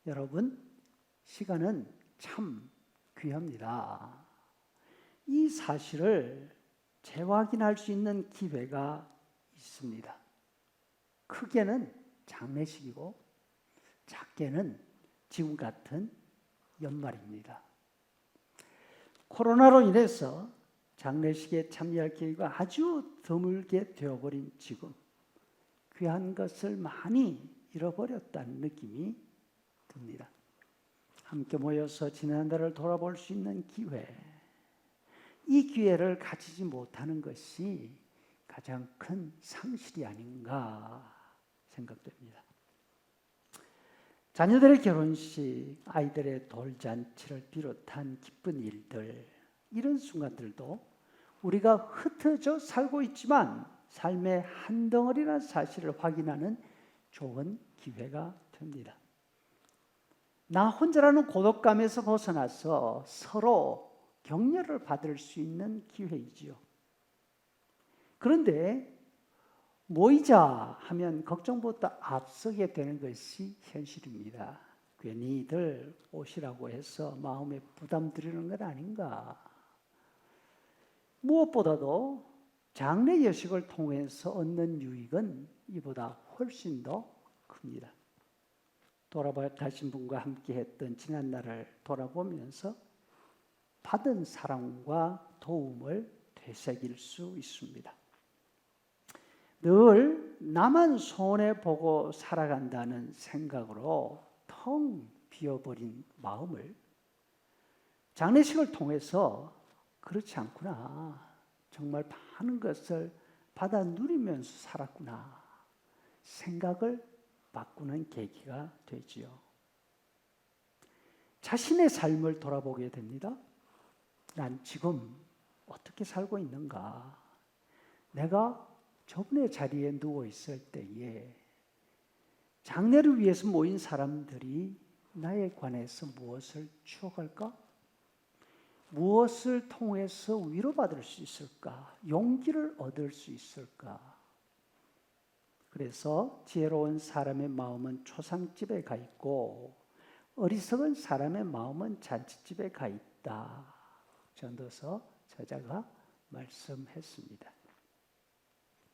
여러분, 시간은 참 귀합니다. 이 사실을 재확인할 수 있는 기회가 있습니다. 크게는 장례식이고 작게는 지금 같은 연말입니다. 코로나로 인해서 장례식에 참여할 기회가 아주 드물게 되어버린 지금 귀한 것을 많이 잃어버렸다는 느낌이 듭니다. 함께 모여서 지난 한 달을 돌아볼 수 있는 기회, 이 기회를 가지지 못하는 것이 가장 큰 상실이 아닌가 생각됩니다. 자녀들의 결혼식, 아이들의 돌잔치를 비롯한 기쁜 일들, 이런 순간들도 우리가 흩어져 살고 있지만 삶의 한 덩어리라는 사실을 확인하는 좋은 기회가 됩니다. 나 혼자라는 고독감에서 벗어나서 서로 격려를 받을 수 있는 기회이지요. 그런데 모이자 하면 걱정보다 앞서게 되는 것이 현실입니다. 괜히들 오시라고 해서 마음에 부담 드리는 건 아닌가. 무엇보다도 장례 예식을 통해서 얻는 유익은 이보다 훨씬 더 큽니다. 돌아가신 분과 함께 했던 지난 날을 돌아보면서 받은 사랑과 도움을 되새길 수 있습니다. 늘 나만 손해보고 살아간다는 생각으로 텅 비어버린 마음을 장례식을 통해서 그렇지 않구나, 정말 많은 것을 받아 누리면서 살았구나 생각을 바꾸는 계기가 되지요. 자신의 삶을 돌아보게 됩니다. 난 지금 어떻게 살고 있는가? 내가 저분의 자리에 누워 있을 때에 장례를 위해서 모인 사람들이 나에 관해서 무엇을 추억할까? 무엇을 통해서 위로받을 수 있을까? 용기를 얻을 수 있을까? 그래서 지혜로운 사람의 마음은 초상집에 가 있고 어리석은 사람의 마음은 잔치집에 가 있다. 전도서 저자가 말씀했습니다.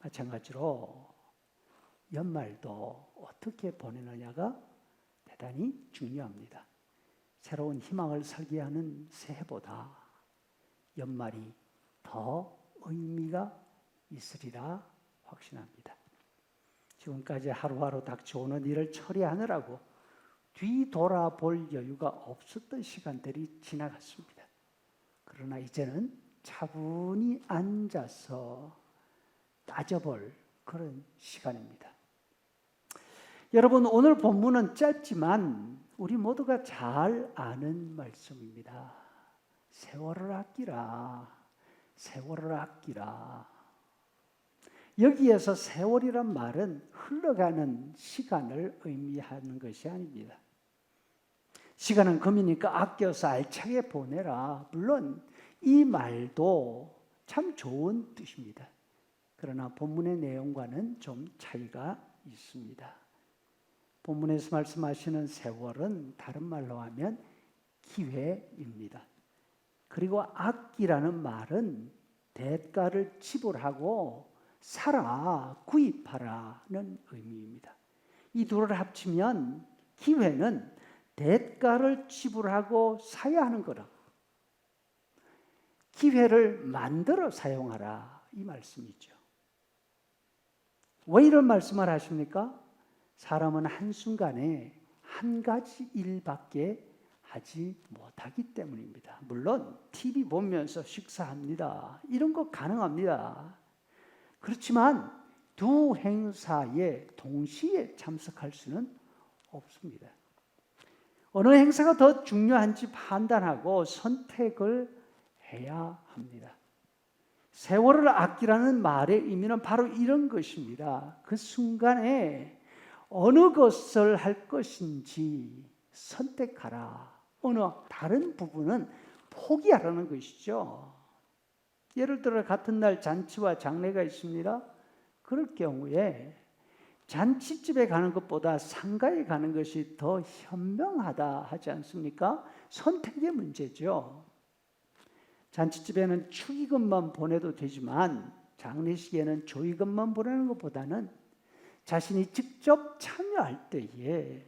마찬가지로 연말도 어떻게 보내느냐가 대단히 중요합니다. 새로운 희망을 설계하는 새해보다 연말이 더 의미가 있으리라 확신합니다. 지금까지 하루하루 닥쳐오는 일을 처리하느라고 뒤돌아볼 여유가 없었던 시간들이 지나갔습니다. 그러나 이제는 차분히 앉아서 따져볼 그런 시간입니다. 여러분, 오늘 본문은 짧지만 우리 모두가 잘 아는 말씀입니다. 세월을 아끼라, 세월을 아끼라. 여기에서 세월이란 말은 흘러가는 시간을 의미하는 것이 아닙니다. 시간은 금이니까 아껴서 알차게 보내라. 물론 이 말도 참 좋은 뜻입니다. 그러나 본문의 내용과는 좀 차이가 있습니다. 본문에서 말씀하시는 세월은 다른 말로 하면 기회입니다. 그리고 아끼라는 말은 대가를 지불하고 사라, 구입하라는 의미입니다. 이 둘을 합치면 기회는 대가를 지불하고 사야 하는 거라. 기회를 만들어 사용하라, 이 말씀이죠. 왜 이런 말씀을 하십니까? 사람은 한순간에 한 가지 일밖에 하지 못하기 때문입니다. 물론 TV 보면서 식사합니다. 이런 거 가능합니다. 그렇지만 두 행사에 동시에 참석할 수는 없습니다. 어느 행사가 더 중요한지 판단하고 선택을 해야 합니다. 세월을 아끼라는 말의 의미는 바로 이런 것입니다. 그 순간에 어느 것을 할 것인지 선택하라. 어느 다른 부분은 포기하라는 것이죠. 예를 들어 같은 날 잔치와 장례가 있습니다. 그럴 경우에 잔치집에 가는 것보다 상가에 가는 것이 더 현명하다 하지 않습니까? 선택의 문제죠. 잔치집에는 축의금만 보내도 되지만 장례식에는 조의금만 보내는 것보다는 자신이 직접 참여할 때에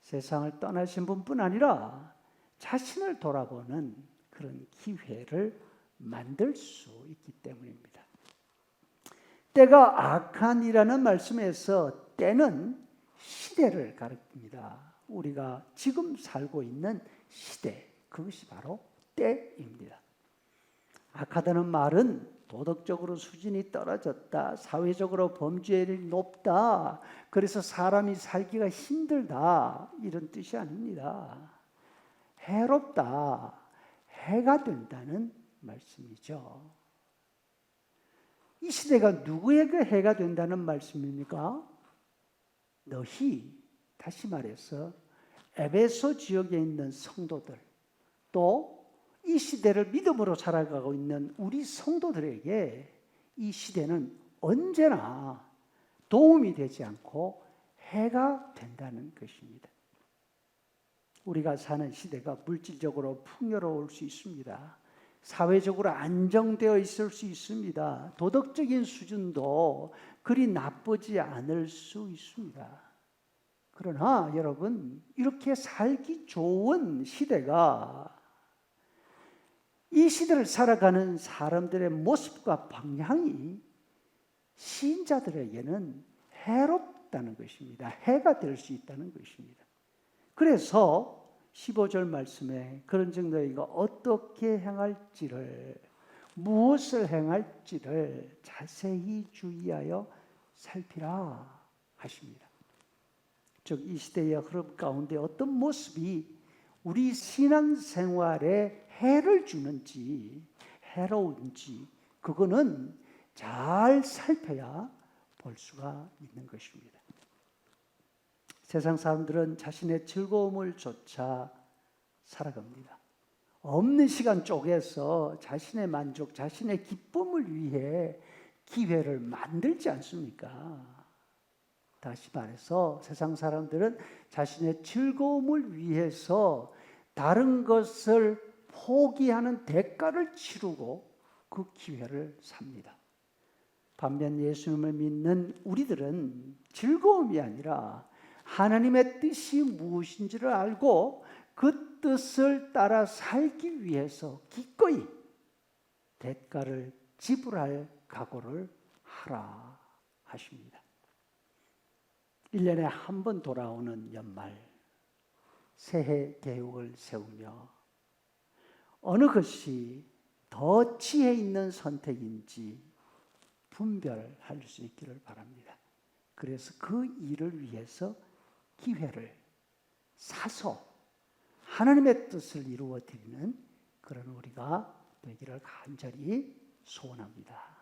세상을 떠나신 분뿐 아니라 자신을 돌아보는 그런 기회를 만들 수 있기 때문입니다. 때가 악한이라는 말씀에서 때는 시대를 가리킵니다. 우리가 지금 살고 있는 시대, 그것이 바로 때입니다. 악하다는 말은 도덕적으로 수준이 떨어졌다, 사회적으로 범죄율이 높다, 그래서 사람이 살기가 힘들다, 이런 뜻이 아닙니다. 해롭다, 해가 된다는 말씀이죠. 이 시대가 누구에게 해가 된다는 말씀입니까? 너희, 다시 말해서 에베소 지역에 있는 성도들, 또 이 시대를 믿음으로 살아가고 있는 우리 성도들에게 이 시대는 언제나 도움이 되지 않고 해가 된다는 것입니다. 우리가 사는 시대가 물질적으로 풍요로울 수 있습니다. 사회적으로 안정되어 있을 수 있습니다. 도덕적인 수준도 그리 나쁘지 않을 수 있습니다. 그러나 여러분, 이렇게 살기 좋은 시대가 이 시대를 살아가는 사람들의 모습과 방향이 신자들에게는 해롭다는 것입니다. 해가 될 수 있다는 것입니다. 그래서 15절 말씀에 그런즉 너희가 어떻게 행할지를, 무엇을 행할지를 자세히 주의하여 살피라 하십니다. 즉 이 시대의 흐름 가운데 어떤 모습이 우리 신앙생활에 해를 주는지 해로운지 그거는 잘 살펴야 볼 수가 있는 것입니다. 세상 사람들은 자신의 즐거움을 쫓아 살아갑니다. 없는 시간 쪼개서 자신의 만족, 자신의 기쁨을 위해 기회를 만들지 않습니까? 다시 말해서 세상 사람들은 자신의 즐거움을 위해서 다른 것을 포기하는 대가를 치르고 그 기회를 삽니다. 반면 예수님을 믿는 우리들은 즐거움이 아니라 하나님의 뜻이 무엇인지를 알고 그 뜻을 따라 살기 위해서 기꺼이 대가를 지불할 각오를 하라 하십니다. 1년에 한 번 돌아오는 연말, 새해 계획을 세우며 어느 것이 더 지혜 있는 선택인지 분별할 수 있기를 바랍니다. 그래서 그 일을 위해서 기회를 사서 하나님의 뜻을 이루어 드리는 그런 우리가 되기를 간절히 소원합니다.